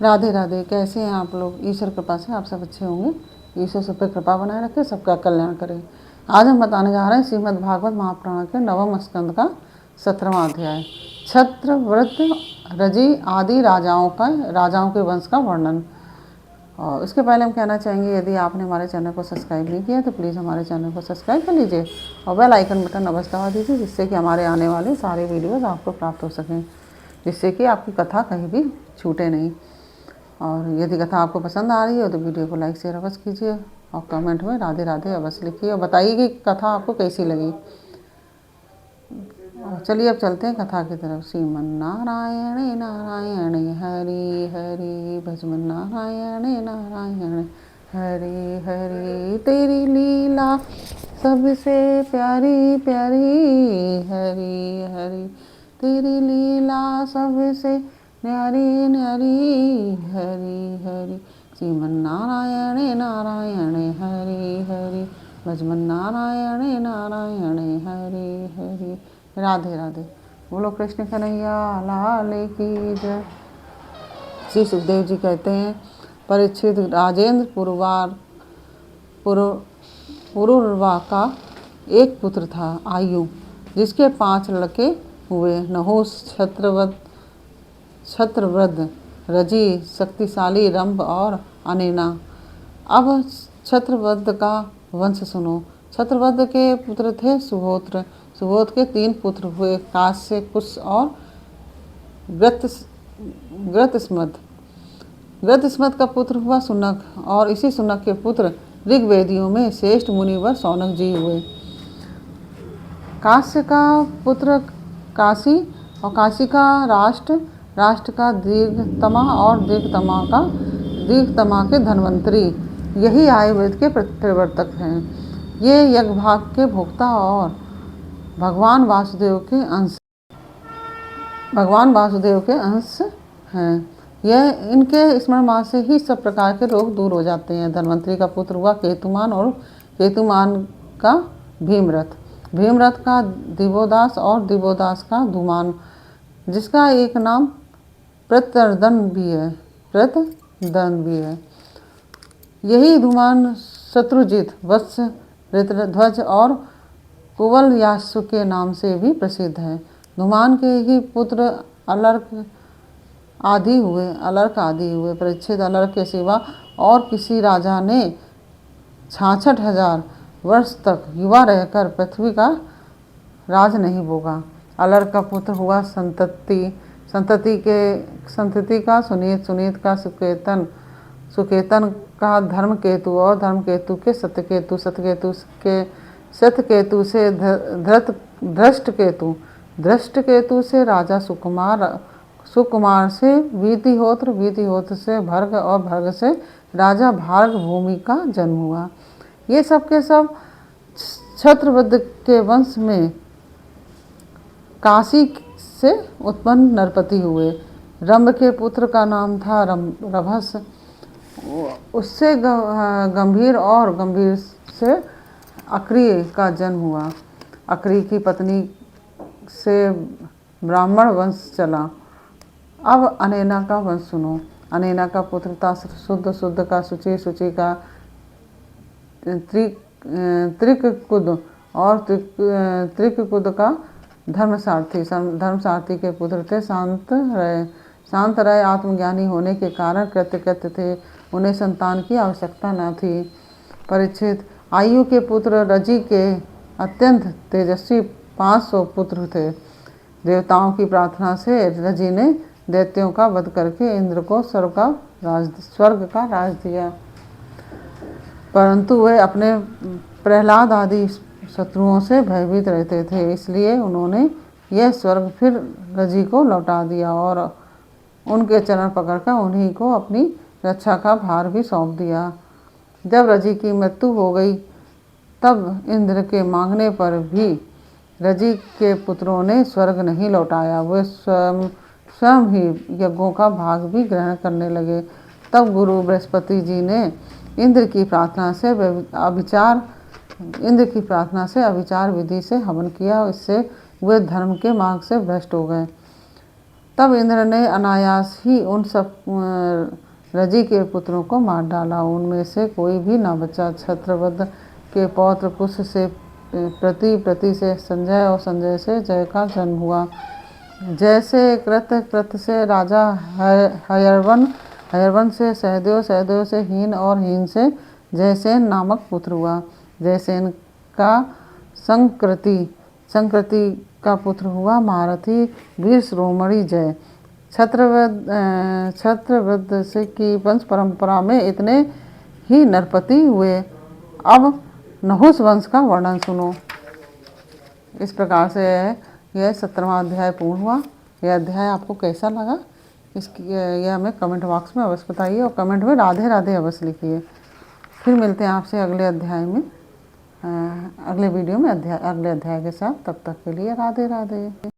राधे राधे। कैसे हैं आप लोग? ईश्वर कृपा से आप सब अच्छे होंगे। ईश्वर सब पे कृपा बनाए रखे, सबका कल्याण करे। आज हम बताने जा रहे हैं श्रीमद् भागवत महापुराण के 9वें स्कंद का 17वां अध्याय, छत्रव्रत रजी आदि राजाओं के वंश का वर्णन। और इसके पहले हम कहना चाहेंगे, यदि आपने हमारे चैनल को सब्सक्राइब नहीं किया तो प्लीज़ हमारे चैनल को सब्सक्राइब कर लीजिए और बेल आइकन बटन अवश्य दबा दीजिए, जिससे कि हमारे आने वाले सारे वीडियोज़ आपको प्राप्त हो सकें, जिससे कि आपकी कथा कहीं भी छूटे नहीं। और यदि कथा आपको पसंद आ रही है तो वीडियो को लाइक शेयर अवश्य कीजिए और कमेंट में राधे राधे अवश्य लिखिए और बताइए कि कथा आपको कैसी लगी। और चलिए अब चलते हैं कथा की तरफ। श्रीमन नारायण नारायण हरि हरि भजमन नारायण नारायण हरि हरि, तेरी लीला सबसे प्यारी प्यारी, हरि हरि तेरी लीला सबसे न्यारी न्यारी, हरि हरि श्रीमन नारायण नारायण हरि हरि भजमन नारायण नारायण हरि हरि। राधे राधे। बोलो कृष्ण कन्हैया लाल की जय। श्री सुखदेव जी कहते हैं, परीक्षित, राजेंद्र पुरुरवा का एक पुत्र था आयु, जिसके 5 लड़के हुए। नहुष, छत्रव्रत, रजी, शक्तिशाली, रंभ और अनेना। अब छत्रव्रत का वंश सुनो। छत्रव्रत के पुत्र थे सुहोत्र। सुहोत्र के 3 पुत्र हुए, काश्य, कुश और गृतस्मत। गृतस्मत का पुत्र हुआ सुनक, और इसी सुनक के पुत्र ऋग्वेदियों में श्रेष्ठ मुनिवर शौनक जी हुए। काश्य का पुत्र काशी, और काशी का राष्ट्र का दीर्घतमा, और दीर्घतमा के धन्वंतरी। यही आयुर्वेद के प्रवर्तक हैं। ये यज्ञभाग के भोक्ता और भगवान वासुदेव के अंश हैं। यह इनके स्मरण मात्र से ही सब प्रकार के रोग दूर हो जाते हैं। धन्वंतरी का पुत्र हुआ केतुमान, और केतुमान का भीमरथ, भीमरथ का दिवोदास, और दिवोदास का धूमान, जिसका एक नाम प्रत्यर्दन भी है। यही धूमान शत्रुजित, वत्स, ऋतध्वज और कुवलयासु के नाम से भी प्रसिद्ध है। धूमान के ही पुत्र अलर्क आदि हुए। परीक्षित, अलर्क के सिवा और किसी राजा ने 66,000 वर्ष तक युवा रहकर पृथ्वी का राज नहीं भोगा। अलर्क का पुत्र हुआ संतति का सुनीत का सुकेतन का धर्मकेतु, और धर्मकेतु के सत्यकेतु के सत्यकेतु से धृष्टकेतु से राजा सुकुमार से वीतिहोत्र से भर्ग, और भर्ग से राजा भार्ग भूमि का जन्म हुआ। ये सब के सब छत्रव्रत के वंश में काशी से उत्पन्न नरपति हुए। रंभ के पुत्र का नाम था रभस। उससे गंभीर से अक्रिय का जन्म हुआ। अक्रिय की पत्नी से ब्राह्मण वंश चला। अब अनेना का वंश सुनो। अनेना का पुत्र था शुद्ध का शुचि का त्रिककुद, और त्रिककुद का धर्मसारथी के पुत्र थे शांत रहे। आत्मज्ञानी होने के कारण कृत्य थे, उन्हें संतान की आवश्यकता न थी। परीक्षित, आयु के पुत्र रजी के अत्यंत तेजस्वी 500 पुत्र थे। देवताओं की प्रार्थना से रजी ने दैत्यों का वध करके इंद्र को स्वर्ग का राज दिया, परंतु वे अपने प्रहलाद आदि शत्रुओं से भयभीत रहते थे, इसलिए उन्होंने यह स्वर्ग फिर रजी को लौटा दिया और उनके चरण पकड़कर उन्हीं को अपनी रक्षा का भार भी सौंप दिया। जब रजी की मृत्यु हो गई, तब इंद्र के मांगने पर भी रजी के पुत्रों ने स्वर्ग नहीं लौटाया। वे स्वयं ही यज्ञों का भाग भी ग्रहण करने लगे। तब गुरु बृहस्पति जी ने इंद्र की प्रार्थना से अविचार विधि से हवन किया। इससे वे धर्म के मार्ग से भ्रष्ट हो गए। तब इंद्र ने अनायास ही उन सब रजी के पुत्रों को मार डाला, उनमें से कोई भी न बचा। छत्रवध के पौत्र कुश से प्रति से संजय और संजय से जय का जन्म हुआ। जैसे कृत से राजा हयरवन से सहदेव, सहदेव से हीन और हीन से जयसेन नामक पुत्र हुआ। जयसेन का संकृति का पुत्र हुआ महारथी वीर शिरोमणि जय। छत्रवध से की वंश परंपरा में इतने ही नरपति हुए। अब नहुस वंश का वर्णन सुनो। इस प्रकार से यह 17वां अध्याय पूर्ण हुआ। यह अध्याय आपको कैसा लगा इसकी यह हमें कमेंट बॉक्स में अवश्य बताइए और कमेंट में राधे राधे अवश्य लिखिए। फिर मिलते हैं आपसे अगले अध्याय में, अगले वीडियो में अगले अध्याय के साथ। तब तक के लिए राधे राधे।